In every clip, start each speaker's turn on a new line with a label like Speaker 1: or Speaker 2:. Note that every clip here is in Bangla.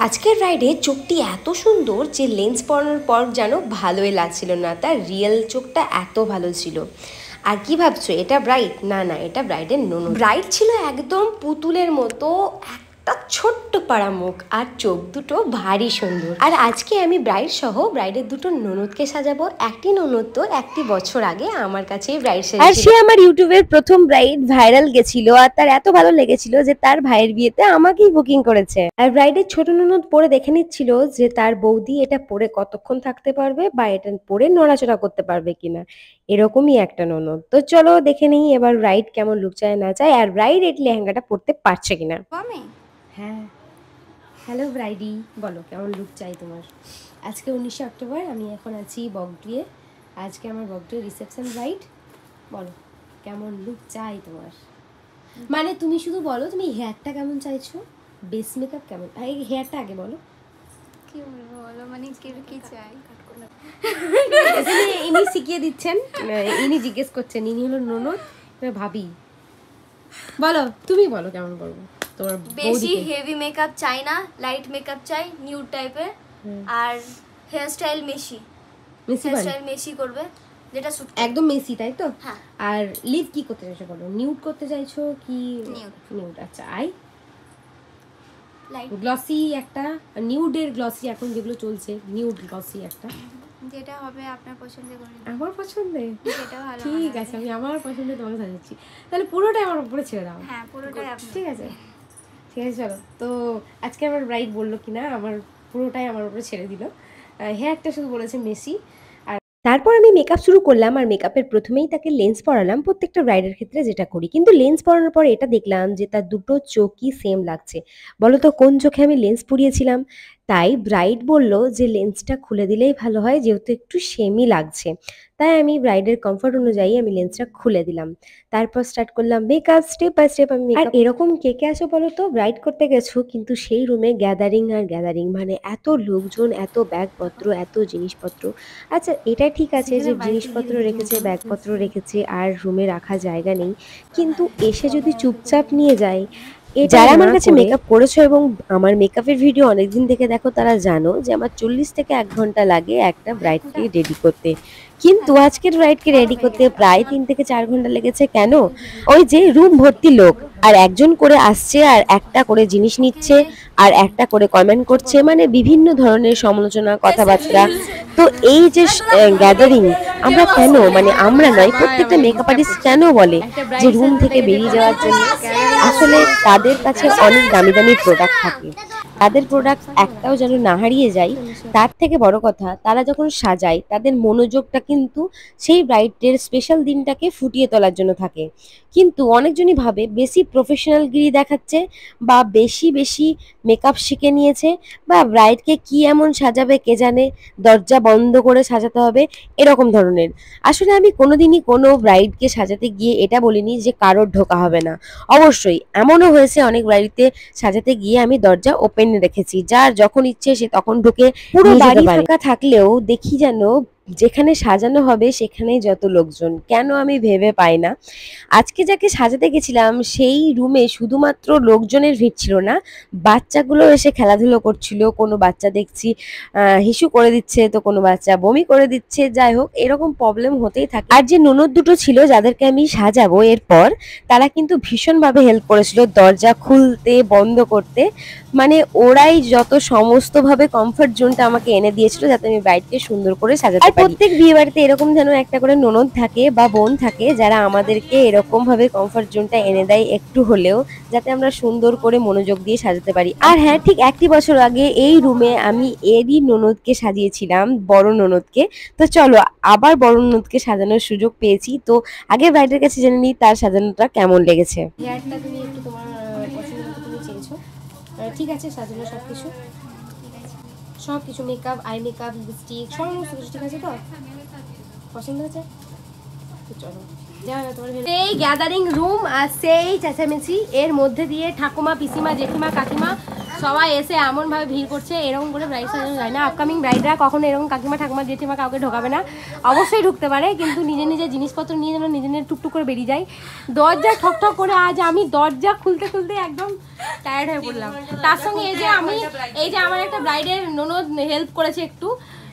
Speaker 1: আজকের রাইডে চোখটি এত সুন্দর যে লেন্স পরানোর পর যেন ভালোই লাগছিল না, তার রিয়েল চোখটা এত ভালো ছিল। আর কি ভাবছো এটা ব্রাইট? না না, এটা ব্রাইডের ননদ। ব্রাইট ছিল একদম পুতুলের মতো, একটা ছোট্ট পাড়া মুখ আর চোখ দুটো ভারী সুন্দর। আর আজকে আমি ব্রাইড সহ ব্রাইডের দুটো ননদকে সাজাবো। একটি ননদ তো 1 বছর আগে আমার কাছেই ব্রাইড সেজেছিল, আর সে আমার ইউটিউবের প্রথম ব্রাইড ভাইরাল গেছিল, আর তার এত ভালো লেগেছিল যে তার ভাইয়ের বিয়েতে আমাকেই বুকিং করেছে। আর ব্রাইডের ছোট ননদ পরে দেখে নিচ্ছিল যে তার বৌদি এটা পরে কতক্ষণ থাকতে পারবে বা এটা পরে নড়াচড়া করতে পারবে কিনা, এরকমই একটা ননদ। তো চলো দেখে নিই এবার ব্রাইড কেমন লুক চায় না চায়, আর ব্রাইড এই লেহেঙ্গাটা পরতে পারছে কিনা। হ্যাঁ, হ্যালো ব্রাইডি, বলো কেমন লুক চাই তোমার? আজকে 19শে অক্টোবর, আমি এখন আছি বগডুয়ে। আজকে আমার বগডুয়ে রিসেপশন ব্রাইড। বলো কেমন লুক চাই তোমার? মানে তুমি শুধু বলো তুমি হেয়ারটা কেমন চাইছো, বেস মেকআপ কেমন, এই হেয়ারটা আগে বলো।
Speaker 2: কি বলবো বলো, মানে কি চাই?
Speaker 1: ইনি শিখিয়ে দিচ্ছেন, ইনি জিজ্ঞেস করছেন, ইনি হলো ননদ, ভাবি। বলো তুমি বলো কেমন করবো তোমার?
Speaker 2: বেশি হেভি মেকআপ চাই না, লাইট মেকআপ চাই, নিউড টাইপের। আর হেয়ার স্টাইল মেশি করবে, যেটা স্যুট
Speaker 1: একদম মেসি, তাই তো?
Speaker 2: হ্যাঁ।
Speaker 1: আর লিপ কি করতে চাইছো বলো? নিউড করতে চাইছো কি? নিউড। আচ্ছা, আই
Speaker 2: লাইট
Speaker 1: গ্লসি একটা, নিউডের গ্লসি এখন যেগুলো চলছে, নিউড গ্লসি একটা,
Speaker 2: যেটা হবে আপনার পছন্দের করে।
Speaker 1: আমার পছন্দে
Speaker 2: যেটা ভালো।
Speaker 1: ঠিক আছে, আমি আমার পছন্দে তোমাকে সাজাচ্ছি। তাহলে পুরোটাই আমার উপরে ছেড়ে দাও।
Speaker 2: হ্যাঁ, পুরোটাই আপনি।
Speaker 1: ঠিক আছে, ঠিক আছে, চলো। তো আজকে আমার ব্রাইড বললো কিনা আমার পুরোটাই আমার উপরে ছেড়ে দিল, হেয়ারটা শুধু বলেছে মেসি। আর তারপর আমি মেকআপ শুরু করলাম, আর মেকআপের প্রথমেই তাকে লেন্স পরালাম, প্রত্যেকটা ব্রাইডের ক্ষেত্রে যেটা করি। কিন্তু লেন্স পরানোর পর এটা দেখলাম যে তার দুটো চোখই সেম লাগছে। বলো তো কোন চোখে আমি লেন্স পরিয়েছিলাম? তাই ব্রাইড বলল যে লেন্সটা খুলে দিলেই ভালো হয়, যেহেতু একটু সেমই লাগছে। তাই আমি ব্রাইডের কমফর্ট অনুযায়ী আমি লেন্সটা খুলে দিলাম। তারপর স্টার্ট করলাম মেকআপ, স্টেপ বাই স্টেপ আমি। আর এরকম কে কে আছো বলো তো, ব্রাইড করতে গেছো কিন্তু সেই রুমে গ্যাদারিং আর গ্যাদারিং, মানে এত লোকজন, এত ব্যাগপত্র, এত জিনিসপত্র। আচ্ছা এটা ঠিক আছে যে জিনিসপত্র রেখেছে, ব্যাগপত্র রেখেছে, আর রুমে রাখার জায়গা নেই, কিন্তু এসে যদি চুপচাপ নিয়ে যায়। যারা আমার কাছে মেকআপ করেছো এবং আমার মেকআপের ভিডিও অনেকদিন থেকে দেখো, তারা জানো যে আমার 40 থেকে 1 ঘন্টা লাগে একটা ব্রাইডকে রেডি করতে, কিন্তু আজকের ব্রাইডকে রেডি করতে প্রায় 3 থেকে 4 ঘন্টা লেগেছে। কেন? ওই যে রুম ভর্তি লোক, আর একজন করে আসছে, আর একটা করে জিনিস নিচ্ছে, আর একটা করে কমেন্ট করছে, মানে বিভিন্ন ধরনের সমালোচনা, কথাবার্তা। তো এই যে গ্যাদারিং, আমরা কেন, মানে আমরা নয়, প্রত্যেকটা মেকআপ আর্টিস্ট কেন বলে যে রুম থেকে বেরিয়ে যাওয়ার জন্য? আসলে তাদের কাছে অনেক দামি দামি প্রোডাক্ট থাকে, তাদের প্রোডাক্ট একটাও যেন না হারিয়ে যায়। তার থেকে বড় কথা, তারা যখন সাজায় তাদের মনোযোগটা কিন্তু সেই ব্রাইডের স্পেশাল দিনটাকে ফুটিয়ে তোলার জন্য থাকে। কিন্তু অনেকজনই ভাবে বেশি প্রফেশনালগিরি দেখাচ্ছে, বা বেশি বেশি মেকআপ শিখে নিয়েছে, বা ব্রাইডকে কি এমন সাজাবে কে জানে, দরজা বন্ধ করে সাজাতে হবে, এরকম ধরনের। আসলে আমি কোনোদিনই কোনো ব্রাইডকে সাজাতে গিয়ে এটা বলিনি যে কারোর ঢোকা হবে না। অবশ্যই এমনও হয়েছে অনেক বাড়িতে সাজাতে গিয়ে আমি দরজা ওপেন রেখেছি, যার যখন ইচ্ছে সে তখন ঢুকে পুরো বাড়ি ফাঁকা থাকলেও দেখি যেন যেখানে সাজানো হবে সেখানেই যত লোকজন, কেন আমি ভেবে পাই না। আজকে যাকে সাজাতে গেছিলাম সেই রুমে শুধুমাত্র লোকজনের ভিড় ছিল না, বাচ্চাগুলো এসে খেলাধুলো করছিল। কোনো বাচ্চা দেখছি হিসু করে দিচ্ছে, তো কোনো বাচ্চা বমি করে দিচ্ছে। যাই হোক, এরকম প্রবলেম হতেই থাকে। আর যে ননদ দুটো ছিল যাদেরকে আমি সাজাবো এরপর, তারা কিন্তু ভীষণভাবে হেল্প করেছিল দরজা খুলতে, বন্ধ করতে। মানে ওরাই যত সমস্তভাবে কমফর্ট জোনটা আমাকে এনে দিয়েছিল, যাতে আমি ব্রাইডকে সুন্দর করে সাজাতে পারি। প্রত্যেক বিয়ে বাড়িতে এরকম যেন একটা করে ননদ থাকে বা বোন থাকে, যারা আমাদেরকে এরকম ভাবে কমফর্ট জোনটা এনে দেয় একটু হলেও, যাতে আমরা সুন্দর করে মনোযোগ দিয়ে সাজাতে পারি। আর হ্যাঁ, ঠিক 1 বছর আগে এই রুমে আমি এরই ননদকে সাজিয়েছিলাম, বড় ননদকে। তো চলো আবার বড় ননদকে সাজানোর সুযোগ পেয়েছি, তো আগে ব্রাইডের কাছে জেনে নিই তার সাজানোটা কেমন লেগেছে। হেয়ারটা তুমি একটু তোমার পছন্দ মতো তুমি চেয়েছো, ঠিক আছে, সাজানো সবকিছু, সবকিছু মেকআপ, আই মেকআপ, লিপস্টিক, সমস্ত কিছু ঠিক আছে তো? পছন্দ হয়েছে? চলো সেই গ্যাদারিং রুম আর সেই চেঁচামেচি, এর মধ্যে দিয়ে ঠাকুমা, পিসিমা, জেঠিমা, কাকিমা সবাই এসে এমনভাবে ভিড় করছে, এরকম করে ব্রাইড সাজানো যায় না। আপকামিং ব্রাইডরা কখনো এরকম কাকিমা ঠাকুমা জেঠিমা কাউকে ঢোকাবে না, অবশ্যই ঢুকতে পারে কিন্তু নিজে নিজে জিনিসপত্র নিয়ে যেন নিজে নিজে টুকটুক করে বেরিয়ে যায়। দরজা ঠক ঠক করে আজ আমি দরজা খুলতে খুলতে একদম টায়ার্ড হয়ে পড়লাম। তার সঙ্গে এই যে আমার একটা ব্রাইডের ননদ হেল্প করেছে একটু,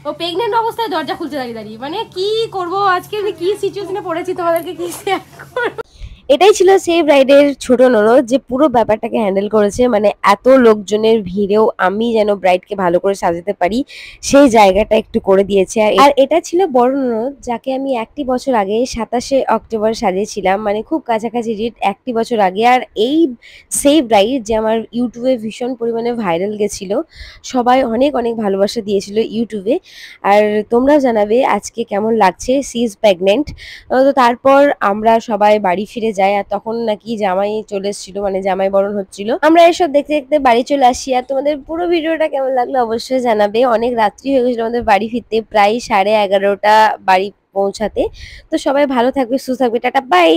Speaker 1: ও প্রেগনেন্ট অবস্থায় দরজা খুলতে দাঁড়িয়ে দাঁড়িয়ে, মানে কি করব আজকে আমি কি সিচুয়েশনে পড়েছি তোমাদেরকে কি শেয়ার করব। এটাই ছিল সেই ব্রাইডের ছোট ননদ যে পুরো ব্যাপারটাকে হ্যান্ডেল করেছে, মানে এত লোকজনের ভিড়েও আমি যেন ব্রাইডকে ভালো করে সাজাতে পারি সেই জায়গাটা একটু করে দিয়েছে। আর এটা ছিল বড় ননদ, যাকে আমি 1টি বছর আগে 27শে অক্টোবর সাজিয়েছিলাম, মানে খুব কাছাকাছি ডেট 1টি বছর আগে। আর এই সেই ব্রাইড যে আমার ইউটিউবে ভীষণ পরিমাণে ভাইরাল গেছিল, সবাই অনেক অনেক ভালোবাসা দিয়েছিল ইউটিউবে। আর তোমরাও জানাবে আজকে কেমন লাগছে, সি ইজ প্রেগনেন্ট। তো তারপর আমরা সবাই বাড়ি ফিরে যাই, আর তখন নাকি জামাই চলে এসেছিল, মানে জামাই বরণ হচ্ছিল। আমরা এসব দেখতে দেখতে বাড়ি চলে আসি। আর তোমাদের পুরো ভিডিওটা কেমন লাগলো অবশ্যই জানাবে। অনেক রাত্রি হয়ে গেছিল আমাদের বাড়ি ফিরতে, প্রায় 11:30 বাড়ি পৌঁছাতে। তো সবাই ভালো থাকবে, সুস্থ থাকবে, টাটা বাই।